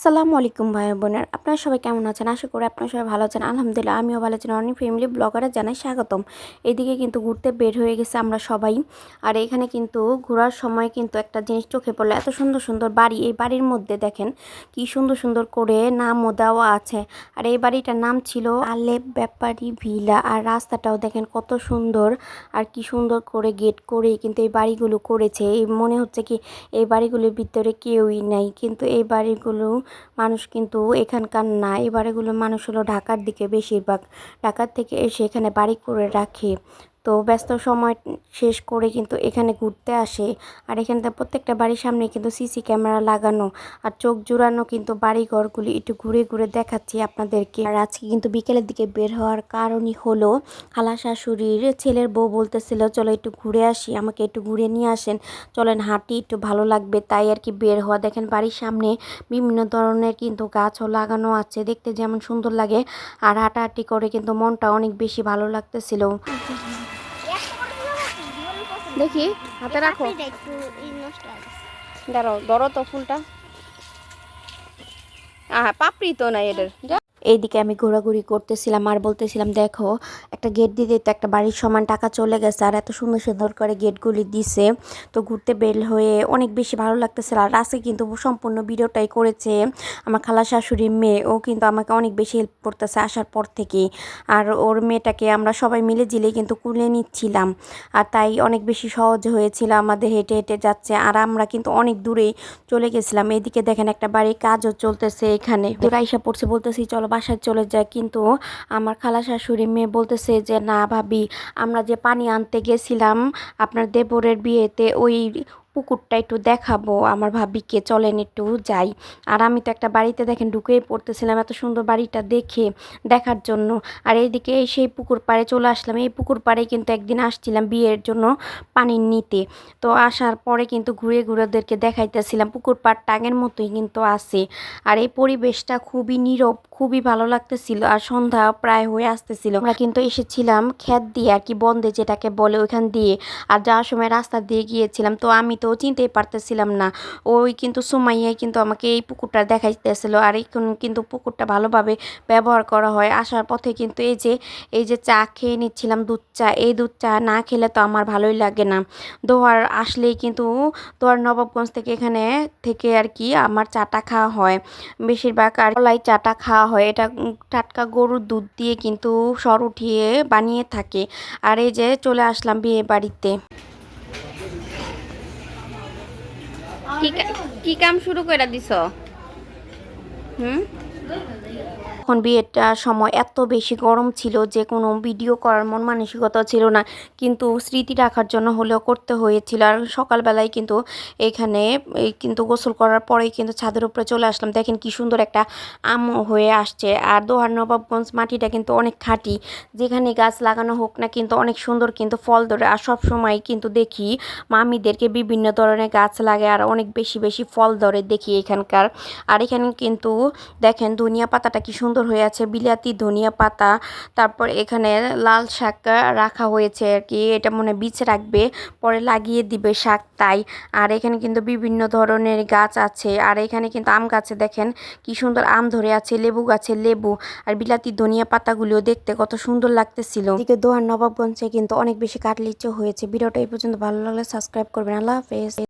আসসালামু আলাইকুম ভাই বোনের, আপনারা সবাই কেমন আছেন? আশা করি আপনারা সবাই ভালো আছেন। আলহামদুলিল্লাহ আমিও ভালো আছি। অনেক ফ্যামিলি ব্লগারে জানাই স্বাগতম। এদিকে কিন্তু ঘুরতে বের হয়ে গেছে আমরা সবাই। আর এখানে কিন্তু ঘোরার সময় কিন্তু একটা জিনিস চোখে পড়লো, এত সুন্দর সুন্দর বাড়ি। এই বাড়ির মধ্যে দেখেন কি সুন্দর সুন্দর করে নামও দেওয়া আছে। আর এই বাড়িটার নাম ছিল আলেপ ব্যাপারী ভিলা। আর রাস্তাটাও দেখেন কত সুন্দর, আর কি সুন্দর করে গেট করে কিন্তু এই বাড়িগুলো করেছে। এই মনে হচ্ছে কি এই বাড়িগুলোর ভিতরে কেউই নাই, কিন্তু এই বাড়িগুলো মানুষ কিন্তু এখানকার না। এই বাড়িগুলো মানুষ হলো ঢাকার দিকে, বেশিরভাগ ঢাকার থেকে এসে এখানে বাড়ি করে রাখে। তো ব্যস্ত সময় শেষ করে কিন্তু এখানে ঘুরতে আসে। আর এখানে প্রত্যেকটা বাড়ির সামনে কিন্তু সিসি ক্যামেরা লাগানো, আর চোখ জুড়ানো কিন্তু বাড়ি ঘরগুলি একটু ঘুরে ঘুরে দেখাচ্ছি আপনাদেরকে। আর আজকে কিন্তু বিকেলের দিকে বের হওয়ার কারণই হলো খালা শাশুড়ির ছেলের বউ বলতেছিল চলো একটু ঘুরে আসি, আমাকে একটু ঘুরে নিয়ে আসেন, চলেন হাঁটি, একটু ভালো লাগবে, তাই আর কি বের হওয়া। দেখেন বাড়ির সামনে বিভিন্ন ধরনের কিন্তু গাছও লাগানো আছে, দেখতে যেমন সুন্দর লাগে। আর হাঁটাহাঁটি করে কিন্তু মনটা অনেক বেশি ভালো লাগতেছিল। দেখি হাতে রাখো, দাঁড়াও, ধরো তো ফুলটা। পাপড়ি তো নাই এদের। এইদিকে আমি ঘোরাঘুরি করতেছিলাম আর বলতেছিলাম দেখো একটা গেট দিতে তো একটা বাড়ির সমান টাকা চলে গেছে, আর এত সুন্দর সুন্দর করে গেটগুলি দিছে। তো ঘুরতে বের হয়ে অনেক বেশি ভালো লাগতেছিল। আর রাস্তায় কিন্তু সম্পূর্ণ ভিডিওটাই করেছে আমার খালা শাশুড়ির মেয়ে, ও কিন্তু আমাকে অনেক বেশি হেল্প করতেছে আসার পর থেকে। আর ওর মেয়েটাকে আমরা সবাই মিলে জিলে কিন্তু কুলে নিচ্ছিলাম, আর তাই অনেক বেশি সহজ হয়েছিল আমাদের, হেঁটে হেঁটে যাচ্ছে। আর আমরা কিন্তু অনেক দূরেই চলে গেছিলাম। এইদিকে দেখেন একটা বাড়ির কাজও চলতেছে এখানে। আইসা পড়ছে, বলতেছি চলো বাসায় চলে যায়, কিন্তু আমার খালা শাশুড়ি মেয়ে বলতেছে যে না ভাবি, আমরা যে পানি আনতে গেছিলাম আপনার দেবরের বিয়েতে, ওই পুকুরটা একটু দেখাবো আমার ভাবিকে, চলেন একটু যাই। আর আমি তো একটা বাড়িতে দেখেন ঢুকেই পড়তেছিলাম এত সুন্দর বাড়িটা দেখে দেখার জন্য। আর এইদিকে সেই পুকুর পাড়ে চলে আসলাম। এই পুকুর পাড়ে কিন্তু একদিন আসছিলাম বিয়ের জন্য পানি নিতে। তো আসার পরে কিন্তু ঘুরে ঘুরে ওদেরকে দেখাইতেছিলাম পুকুর পাড়টা আগের মতোই কিন্তু আছে। আর এই পরিবেশটা খুবই নীরব, খুবই ভালো লাগতেছিল। আর সন্ধ্যা প্রায় হয়ে আসতেছিল। আমরা কিন্তু এসেছিলাম ক্ষেত দিয়ে আর কি, বন্দে যেটাকে বলে, ওইখান দিয়ে। আর যাওয়ার সময় রাস্তা দিয়ে গিয়েছিলাম, তো আমি তো চিনতেই পারতেছিলাম না। ওই কিন্তু সুমাইয়াই কিন্তু আমাকে এই পুকুরটা দেখাইতেছিল। আর এখন কিন্তু পুকুরটা ভালোভাবে ব্যবহার করা হয়। আসার পথে কিন্তু এই যে চা খেয়ে নিচ্ছিলাম, দুধ চা। এই দুধ চা না খেলে তো আমার ভালোই লাগে না। দোহার আসলেই কিন্তু দোহার নবাবগঞ্জ থেকে এখানে থেকে আর কি আমার চাটা খাওয়া হয় বেশিরভাগ। আর কলাই চাটা খাওয়া হয়, এটা টাটকা গরুর দুধ দিয়ে কিন্তু সর উঠিয়ে বানিয়ে থাকে। আর এই যে চলে আসলাম বিয়ে বাড়িতে। কি কাম শুরু করে দিছ? হুম, তখন বিয়েটার সময় এত বেশি গরম ছিল যে কোনো ভিডিও করার মন মানসিকতা ছিল না, কিন্তু স্মৃতি রাখার জন্য হলেও করতে হয়েছিল। আর সকালবেলায় কিন্তু এখানে কিন্তু গোসল করার পরেই কিন্তু ছাদের উপরে চলে আসলাম। দেখেন কি সুন্দর একটা আম হয়ে আসছে। আর দোহার নবাবগঞ্জ মাটিটা কিন্তু অনেক খাঁটি, যেখানে গাছ লাগানো হোক না কিন্তু অনেক সুন্দর কিন্তু ফল ধরে। আর সব সময় কিন্তু দেখি মামিদেরকে বিভিন্ন ধরনের গাছ লাগে আর অনেক বেশি বেশি ফল ধরে দেখি এখানকার। আর এখানে কিন্তু দেখেন ধনিয়া পাতাটা কি সুন্দর হয়ে আছে, বিলাতি ধনিয়া পাতা। তারপর এখানে লাল শাক রাখা হয়েছে আর কি, এটা মনে বীজ রাখবে, পরে লাগিয়ে দিবে শাক, তাই। আর এখানে কিন্তু বিভিন্ন ধরনের গাছ আছে। আর এখানে কিন্তু আম গাছে দেখেন কি সুন্দর আম ধরে আছে, লেবু গাছে লেবু। আর বিলাতি ধনিয়া পাতাগুলিও দেখতে কত সুন্দর লাগতেছিল। এদিকে দোহার নবাবগঞ্জে কিন্তু অনেক বেশি কাটলিচু হয়েছে। ভিডিওটা এই পর্যন্ত ভালো লাগলে সাবস্ক্রাইব করবেন। আল্লাহ হাফেজ।